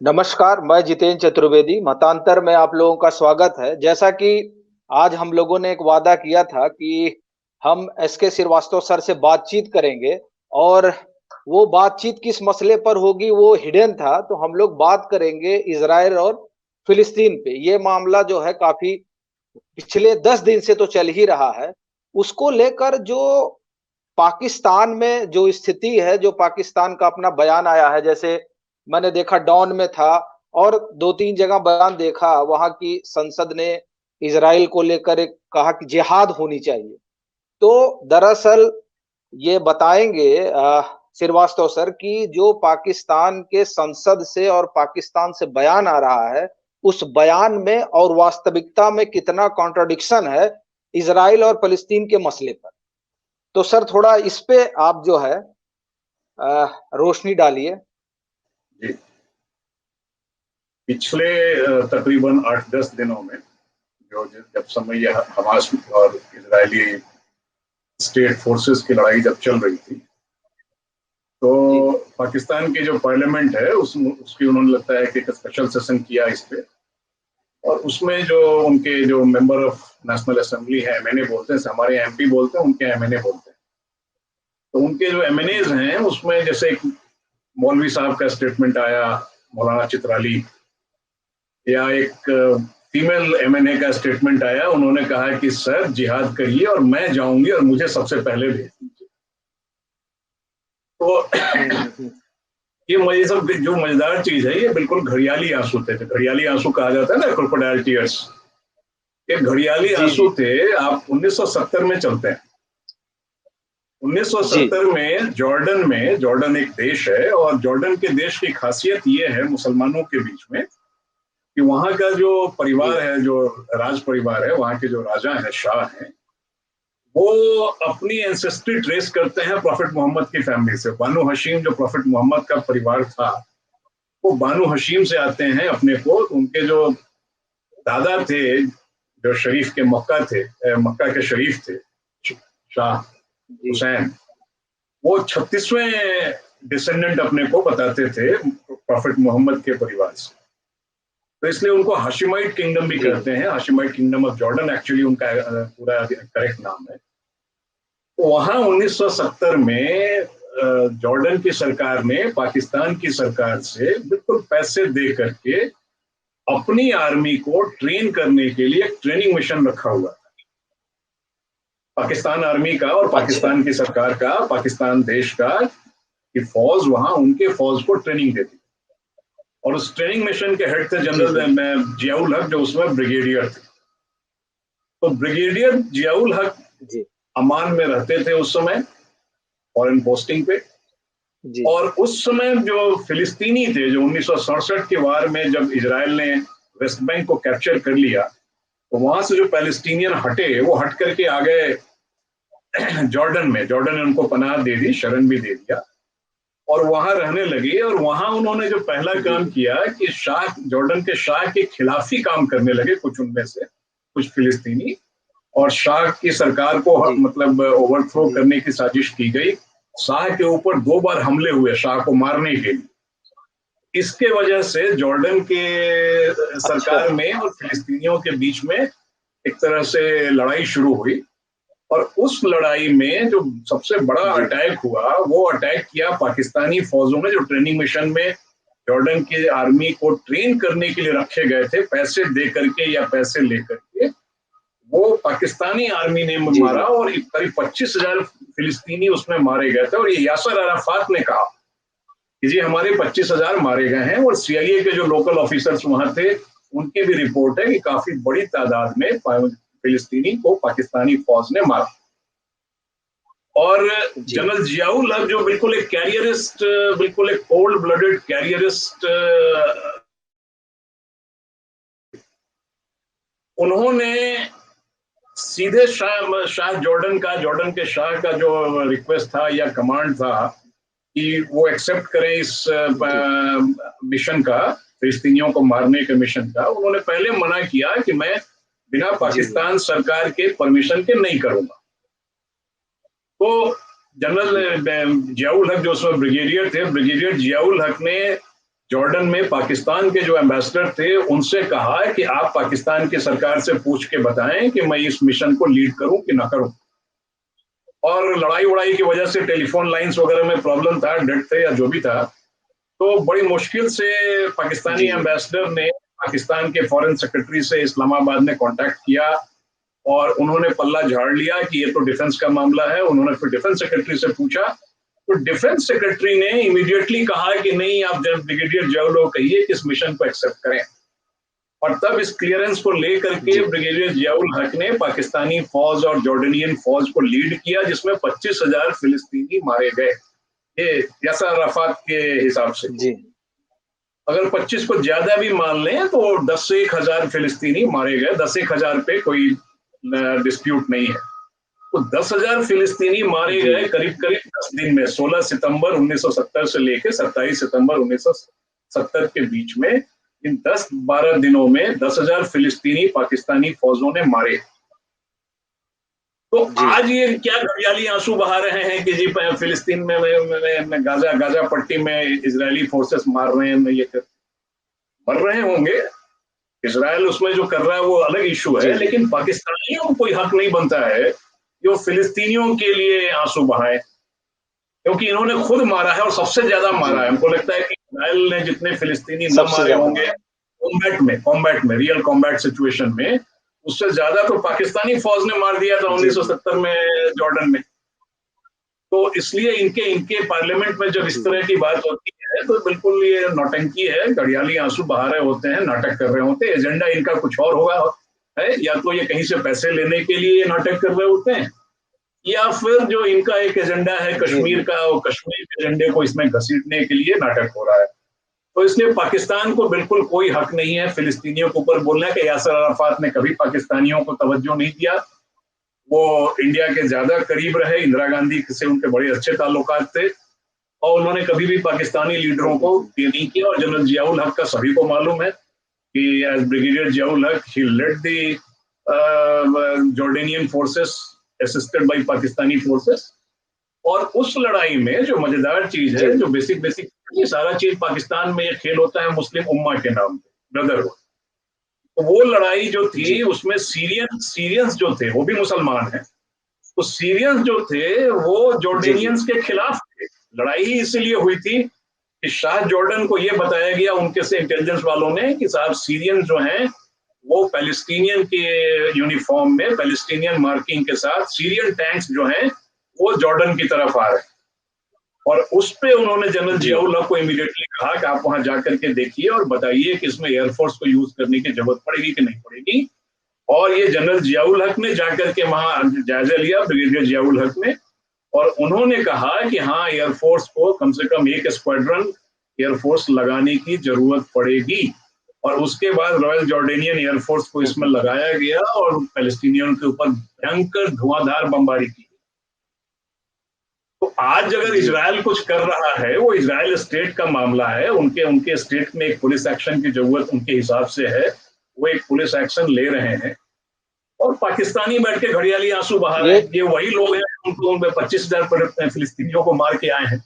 नमस्कार, मैं जितेंद्र चतुर्वेदी। मतांतर में आप लोगों का स्वागत है। जैसा कि आज हम लोगों ने एक वादा किया था कि हम एसके श्रीवास्तव सर से बातचीत करेंगे और वो बातचीत किस मसले पर होगी वो हिडन था। तो हम लोग बात करेंगे इज़राइल और फ़िलिस्तीन पे। ये मामला जो है काफ़ी पिछले 10 दिन से तो चल ही रहा है। उसको लेकर जो पाकिस्तान में जो स्थिति है, जो पाकिस्तान का अपना बयान आया है, जैसे मैंने देखा डॉन में था और 2-3 जगह बयान देखा, वहाँ की संसद ने इज़राइल को लेकर एक कहा कि जिहाद होनी चाहिए। तो दरअसल ये बताएँगे श्रीवास्तव सर कि जो पाकिस्तान के संसद से और पाकिस्तान से बयान आ रहा है, उस बयान में और वास्तविकता में कितना कॉन्ट्रडिक्शन है इज़राइल और फ़लस्तीन के मसले पर। तो सर थोड़ा इस पे आप जो है रोशनी डालिए। जी, पिछले तकरीबन 8-10 दिनों में जो जब समय यह हमास और इजरायली स्टेट फोर्सेस की लड़ाई जब चल रही थी, तो जी, पाकिस्तान की जो पार्लियामेंट है उसकी उन्होंने लगता है कि एक स्पेशल सेशन किया इस पे। और उसमें जो उनके जो मेंबर ऑफ नेशनल असेंबली है, एमएनए बोलते हैं, हमारे एमपी बोलते हैं, उनके एमएनए बोलते हैं। तो उनके जो एमएनएज जी, हैं उसमें जैसे एक मौलवी साहब का स्टेटमेंट आया, मौलाना चित्राली, या एक फीमेल एमएनए का स्टेटमेंट आया। उन्होंने कहा कि सर जिहाद करिए और मैं जाऊंगी और मुझे सबसे पहले भेज दीजिए। तो हुँ। ये सब जो मजेदार चीज है, ये बिल्कुल घड़ियाली आंसू थे। घड़ियाली आंसू कहा जाता है ना, क्रोकोडाइल टीयर्स। ये घड़ियाली जी, आंसू जी, थे। आप 1970 में चलते हैं। जी, 1970 में जॉर्डन एक देश है, और जॉर्डन के देश की खासियत ये है मुसलमानों के बीच में कि वहां का जो जी, परिवार है, जो राज परिवार है, वहां के जो राजा है, शाह हैं, वो अपनी एंसेस्ट्री ट्रेस करते हैं प्रॉफिट मोहम्मद की फैमिली से। बानो हशीम जो प्रॉफिट मोहम्मद का परिवार था, वो बानो हशीम से आते हैं अपने को। उनके जो दादा थे, जो शरीफ के मक्का के शरीफ थे, शाह जी, हुसैन, वो 36वें डिसेंडेंट अपने को बताते थे प्रॉफिट मोहम्मद के परिवार से। तो इसलिए उनको हाशिमाइट किंगडम भी जी, कहते हैं। हाशिमाइट किंगडम ऑफ जॉर्डन एक्चुअली उनका पूरा करेक्ट नाम है। तो वहां 1970 में जॉर्डन की सरकार ने पाकिस्तान की सरकार से बिल्कुल पैसे दे करके अपनी आर्मी को ट्रेन करने के लिए एक ट्रेनिंग मिशन रखा हुआ था। पाकिस्तान आर्मी का और अच्छा, पाकिस्तान की सरकार का, पाकिस्तान देश का, कि फौज वहां उनके फौज को ट्रेनिंग देती। और उस ट्रेनिंग मिशन के हेड थे जी, जनरल जी, जियाउल हक, जो उसमें ब्रिगेडियर थे। तो ब्रिगेडियर जियाउल हक जी, अमान में रहते थे उस समय, फॉरेन पोस्टिंग पे। जी, और उस समय जो फिलिस्तीनी थे, जो 1967 के वार में जब इजराइल ने वेस्ट बैंक को कैप्चर कर लिया, तो वहां से जो पैलेस्टीनियन हटे, वो हट करके आ गए जॉर्डन में। जॉर्डन ने उनको पनाह दे दी, शरण भी दे दिया, और वहां रहने लगे। और वहां उन्होंने जो पहला जी, काम किया कि जॉर्डन के शाह के खिलाफ ही काम करने लगे, कुछ उनमें से, कुछ फिलिस्तीनी। और शाह की सरकार को जी, मतलब ओवरथ्रो जी, करने की साजिश की गई। शाह के ऊपर 2 बार हमले हुए शाह को मारने के लिए। इसके वजह से जॉर्डन के अच्छा, सरकार में और फिलिस्तीनियों के बीच में एक तरह से लड़ाई शुरू हुई। और उस लड़ाई में जो सबसे बड़ा जी, अटैक हुआ, वो अटैक किया पाकिस्तानी फौजों ने, जो ट्रेनिंग मिशन में जॉर्डन की आर्मी को ट्रेन करने के लिए रखे गए थे, पैसे दे करके या पैसे लेकर के। वो पाकिस्तानी आर्मी ने जी, मारा, जी, और करीब 25,000 फिलिस्तीनी उसमें मारे गए थे। और ये यासर अराफात ने कहा कि जी हमारे 25,000 मारे गए हैं। और सीआईए के जो लोकल ऑफिसर्स वहां थे, उनकी भी रिपोर्ट है कि काफी बड़ी तादाद में फिलिस्तीनी को पाकिस्तानी फौज ने मारा। और जी, जनरल जियाउल हक, जो बिल्कुल एक कैरियरिस्ट, बिल्कुल एक कोल्ड ब्लडेड कैरियरिस्ट, उन्होंने सीधे शाह जॉर्डन के शाह का जो रिक्वेस्ट था या कमांड था कि वो एक्सेप्ट करें इस जी, मिशन का, फिलिस्तीनियों को मारने के मिशन का, उन्होंने पहले मना किया कि मैं बिना जी, जी, पाकिस्तान सरकार के परमिशन के नहीं करूंगा। तो जनरल जी, जियाउल हक, जो उसमें ब्रिगेडियर थे, ब्रिगेडियर जियाउल हक ने जॉर्डन में पाकिस्तान के जो एम्बेसडर थे उनसे कहा कि आप पाकिस्तान की सरकार से पूछ के बताएं कि मैं इस मिशन को लीड करूं कि ना करूं। और लड़ाई उड़ाई की वजह से टेलीफोन लाइंस वगैरह में प्रॉब्लम था, डेड थे या जो भी था, तो बड़ी मुश्किल से पाकिस्तानी जी जी एम्बेसडर ने पाकिस्तान के फॉरेन सेक्रेटरी से इस्लामाबाद में कांटेक्ट किया और उन्होंने पल्ला झाड़ लिया कि ये तो डिफेंस का मामला है। उन्होंने फिर डिफेंस सेक्रेटरी से पूछा, तो डिफेंस सेक्रेटरी ने इमीडिएटली कहा कि नहीं, आप ब्रिगेडियर जियाउल को कहिए कि इस मिशन को एक्सेप्ट करें। और तब इस क्लियरेंस को लेकर के जी ब्रिगेडियर जियाउल हक ने पाकिस्तानी फौज और जॉर्डनियन फौज को लीड किया, जिसमें 25,000 फिलिस्तीनी मारे गए, ये यासर अराफात के हिसाब से। जी अगर 25 को ज्यादा भी मान लें तो 10 से 1,000 फिलिस्तीनी मारे गए। 10-1,000 पे कोई डिस्प्यूट नहीं है। तो 10,000 फिलिस्तीनी मारे जी गए करीब करीब 10 दिन में। 16 सितंबर 1970 से लेकर 27 सितंबर 1970 के बीच में, इन 10-12 दिनों में 10,000 फिलिस्तीनी पाकिस्तानी फौजों ने मारे। तो जी आज ये क्या घड़ियाली आंसू बहा रहे हैं कि जी फिलिस्तीन में गाजा पट्टी में इजरायली फोर्सेस मार रहे हैं, ये मर रहे होंगे। इसराइल उसमें जो कर रहा है वो अलग इशू है, जी जी लेकिन पाकिस्तानियों को कोई हक नहीं बनता है जो फिलिस्तीनियों के लिए आंसू बहाए, क्योंकि इन्होंने खुद मारा है और सबसे ज्यादा जी मारा है। हमको लगता है कि इसराइल ने जितने फिलिस्तीनी न सबसे मारे ज्यादा होंगे मारा। कॉम्बैट में रियल कॉम्बैट सिचुएशन में, उससे ज्यादा तो पाकिस्तानी फौज ने मार दिया था जी जी 1970 में जॉर्डन में। तो इसलिए इनके इनके पार्लियामेंट में जब इस जी तरह की बात होती है तो बिल्कुल ये नौटंकी है, घड़ियाली आंसू बहा रहे होते हैं, नाटक कर रहे होते हैं। एजेंडा इनका कुछ और होगा है, या तो ये कहीं से पैसे लेने के लिए नाटक कर रहे होते हैं, या फिर जो इनका एक एजेंडा है जी कश्मीर जी का, वो कश्मीर के एजेंडे को इसमें घसीटने के लिए नाटक हो रहा है। तो इसलिए पाकिस्तान को बिल्कुल कोई हक नहीं है फिलिस्तीनियों के ऊपर बोलने का। यासर अराफात ने कभी पाकिस्तानियों को तवज्जो नहीं दिया। वो इंडिया के ज्यादा करीब रहे, इंदिरा गांधी से उनके बड़े अच्छे ताल्लुकात थे, और उन्होंने कभी भी पाकिस्तानी लीडरों जी को जी ये नहीं किया। और जनरल जियाउल हक का सभी को मालूम है कि as brigadier Ziaul Haq he led the Jordanian forces assisted by Pakistani forces. और उस लड़ाई में जो मजेदार चीज जी है, जो बेसिक बेसिक, ये सारा चीज पाकिस्तान में ये खेल होता है मुस्लिम उम्मा के नाम पे, ब्रदरहुड। तो वो लड़ाई जो जी थी उसमें सीरियंस जो थे वो भी मुसलमान हैं। तो सीरियंस जो थे वो जी जी जॉर्डेनियंस के खिलाफ थे। लड़ाई ही इसीलिए हुई थी कि शाह जॉर्डन को ये बताया गया उनके से इंटेलिजेंस वालों ने कि साहब सीरियन जो हैं वो पैलेस्टीनियन के यूनिफॉर्म में, पैलेस्टीनियन मार्किंग के साथ सीरियन टैंक्स जो हैं वो जॉर्डन की तरफ आ रहे हैं। और उस पे उन्होंने जनरल जी जियाउल हक को इमीडिएटली कहा कि आप वहां जाकर के देखिए और बताइए कि इसमें एयरफोर्स को यूज करने की जरूरत पड़ेगी कि नहीं पड़ेगी। और ये जनरल जियाउल हक ने जाकर के वहां जायजा लिया, ब्रिगेडियर जियाउल हक ने, और उन्होंने कहा कि हाँ, एयरफोर्स को कम से कम एक स्क्वाड्रन एयरफोर्स लगाने की जरूरत पड़ेगी। और उसके बाद रॉयल जॉर्डेनियन एयरफोर्स को इसमें लगाया गया और पैलेस्टीनियन के ऊपर भयंकर धुआंधार बमबारी की। तो आज अगर जी इजराइल कुछ कर रहा है, वो इजराइल स्टेट का मामला है। उनके उनके स्टेट में एक पुलिस एक्शन की जरूरत उनके हिसाब से है, वो एक पुलिस एक्शन ले रहे हैं। और पाकिस्तानी बैठ के घड़ियाली आंसू बहा रहे ये हैं। ये वही लोग हैं उनको उनमें 25,000 फिलिस्तीनियों को मार के आए हैं।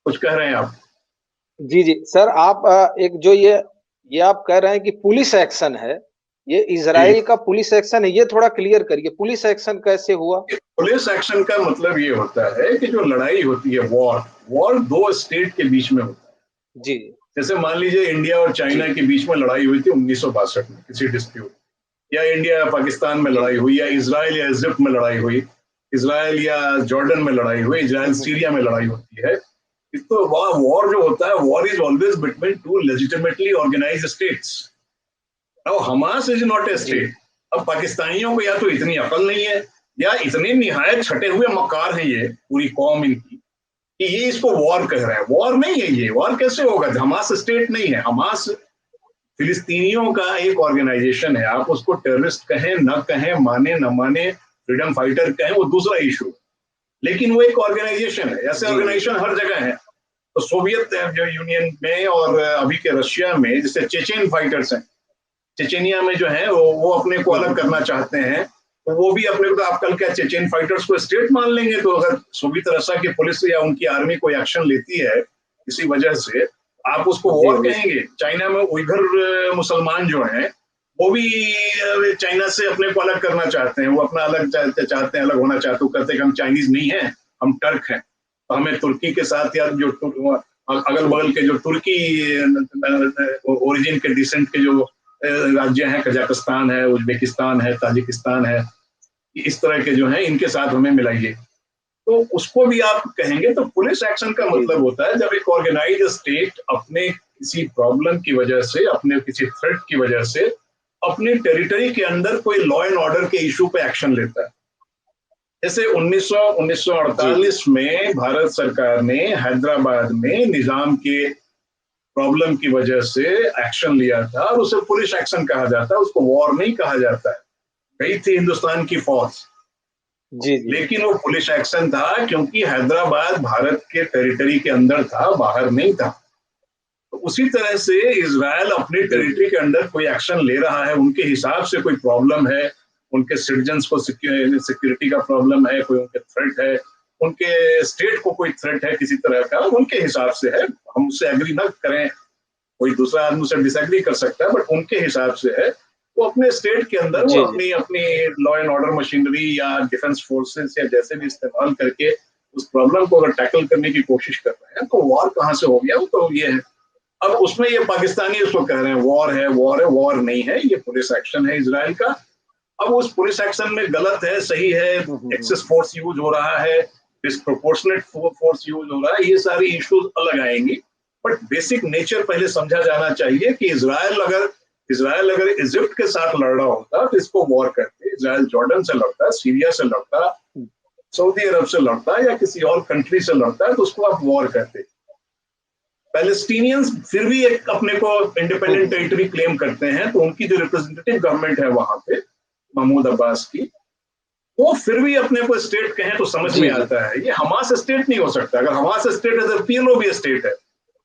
कुछ कह रहे हैं आप? जी जी सर, आप एक जो ये आप कह रहे हैं कि पुलिस एक्शन है, ये जी, इजराइल का पुलिस एक्शन है, ये थोड़ा क्लियर करिए, पुलिस एक्शन कैसे हुआ? पुलिस एक्शन का मतलब ये होता है कि जो लड़ाई होती है, वॉर वॉर दो स्टेट के बीच में होता है। जी जैसे मान लीजिए इंडिया और जी चाइना के बीच में लड़ाई हुई थी 1962 में, किसी डिस्प्यूट, या इंडिया या पाकिस्तान में जी लड़ाई हुई, या इसराइल या इजिप्ट में लड़ाई हुई, इसराइल या जॉर्डन में लड़ाई हुई, इसराइल सीरिया में लड़ाई होती है। तो वॉर जो होता है, war is always between two legitimately organised states. Now Hamas is not a जी स्टेट। अब पाकिस्तानियों को या तो इतनी अकल नहीं है, या इतने निहायत छटे हुए मक्कार हैं ये पूरी कौम इनकी, कि ये इसको वॉर कह रहे हैं। वॉर नहीं है ये, वॉर कैसे होगा? हमास स्टेट नहीं है। हमास फिलिस्तीनियों का एक ऑर्गेनाइजेशन है। आप उसको टेररिस्ट कहें न कहें, माने न माने, फ्रीडम फाइटर कहें, वो दूसरा इशू, लेकिन वो एक ऑर्गेनाइजेशन है। ऐसे जी जी ऑर्गेनाइजेशन हर जगह है। तो सोवियत जो यूनियन में और अभी के रशिया में, जैसे चेचेन फाइटर्स हैं, चेचेनिया में जो है वो अपने को अलग करना चाहते हैं। तो वो भी अपने को, तो आप कल क्या चेचेन फाइटर्स को स्टेट मान लेंगे? तो अगर सोवियत रशिया की पुलिस या उनकी आर्मी कोई एक्शन लेती है इसी वजह से आप उसको वॉर कहेंगे। चाइना में उइघुर मुसलमान जो हैं वो भी चाइना से अपने को अलग करना चाहते हैं, वो अपना अलग चाहते हैं, अलग होना चाहते हैं, कहते हैं कि हम चाइनीज नहीं हैं, हम टर्क हैं, तो हमें तुर्की के साथ या जो अगल बगल के जो तुर्की ओरिजिन के डिसेंट के जो राज्य हैं, कजाकिस्तान है, उज्बेकिस्तान है, ताजिकिस्तान है, इस तरह के जो हैं इनके साथ हमें मिलाइए, तो उसको भी आप कहेंगे। तो पुलिस एक्शन का मतलब होता है जब एक ऑर्गेनाइज स्टेट अपने किसी प्रॉब्लम की वजह से, अपने किसी थ्रेट की वजह से अपनी टेरिटरी के अंदर कोई लॉ एंड ऑर्डर के इशू पे एक्शन लेता है। जैसे 1948 में भारत सरकार ने हैदराबाद में निजाम के प्रॉब्लम की वजह से एक्शन लिया था और उसे पुलिस एक्शन कहा जाता है, उसको वॉर नहीं कहा जाता है। गई थी हिंदुस्तान की फौज, लेकिन वो पुलिस एक्शन था क्योंकि हैदराबाद भारत के टेरिटरी के अंदर था, बाहर नहीं था। तो उसी तरह से इजराइल अपनी टेरिटरी के अंदर कोई एक्शन ले रहा है, उनके हिसाब से कोई प्रॉब्लम है, उनके सिटीजन्स को सिक्योरिटी का प्रॉब्लम है, कोई उनके थ्रेट है, उनके स्टेट को कोई थ्रेट है किसी तरह का, उनके हिसाब से है, हम उससे एग्री ना करें, कोई दूसरा आदमी उससे डिसएग्री कर सकता है, बट उनके हिसाब से है। वो अपने स्टेट के अंदर वो अपनी अपनी लॉ एंड ऑर्डर मशीनरी या डिफेंस फोर्सेस या जैसे भी इस्तेमाल करके उस प्रॉब्लम को अगर टैकल करने की कोशिश कर रहे हैं, तो वॉर कहाँ से हो गया? वो तो ये है। अब उसमें ये पाकिस्तानी उसको कह रहे हैं वॉर है, वॉर है, वॉर नहीं है, ये पुलिस एक्शन है इजराइल का। अब उस पुलिस एक्शन में गलत है, सही है, एक्सेस फोर्स यूज हो रहा है, डिस्प्रोपोर्शनेट फोर्स यूज हो रहा है, ये सारी इश्यूज अलग आएंगी, बट बेसिक नेचर पहले समझा जाना चाहिए कि इजराइल अगर इजिप्ट के साथ लड़ रहा होता तो इसको वॉर करते। इजराइल जॉर्डन से लड़ता, सीरिया से लड़ता, सऊदी अरब से लड़ता या किसी और कंट्री से लड़ता है तो उसको आप वॉर करते। पैलेस्टीनियंस फिर भी एक अपने को इंडिपेंडेंट टेरिटरी क्लेम करते हैं, तो उनकी जो रिप्रेजेंटेटिव गवर्नमेंट है वहां पे महमूद अब्बास की, वो फिर भी अपने को स्टेट कहें तो समझ में आता है। ये हमास स्टेट नहीं हो सकता। अगर हमास स्टेट है तो पीएलओ भी स्टेट है,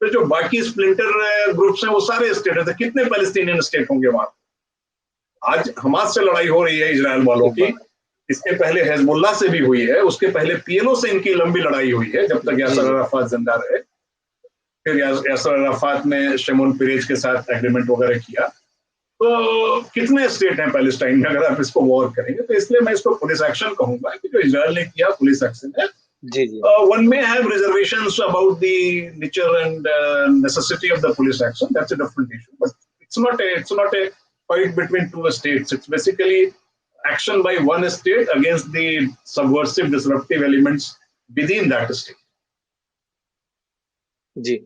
तो जो बाकी स्प्लिंटर ग्रुप्स हैं वो सारे स्टेट है, तो कितने पैलेस्टीनियन स्टेट होंगे वहां? आज हमास से लड़ाई हो रही है इजराइल वालों की, इसके पहले हिजबुल्लाह से भी हुई है, उसके पहले पीएलओ से इनकी लंबी लड़ाई हुई है जब तक यासर अराफात जिंदा रहे। फिर यासर अराफात ने शिमोन पेरेज के साथ एग्रीमेंट वगैरह किया। तो कितने स्टेट हैं पैलेस्टाइन में अगर आप इसको वॉर करेंगे? तो इसलिए मैं इसको पुलिस एक्शन कहूंगा कि जो इजराइल ने किया पुलिस एक्शन है। One may have reservations about the nature and necessity of the police action. That's a different issue, but it's not a fight between two states. It's basically action by one state against the subversive, disruptive elements within that state. Ji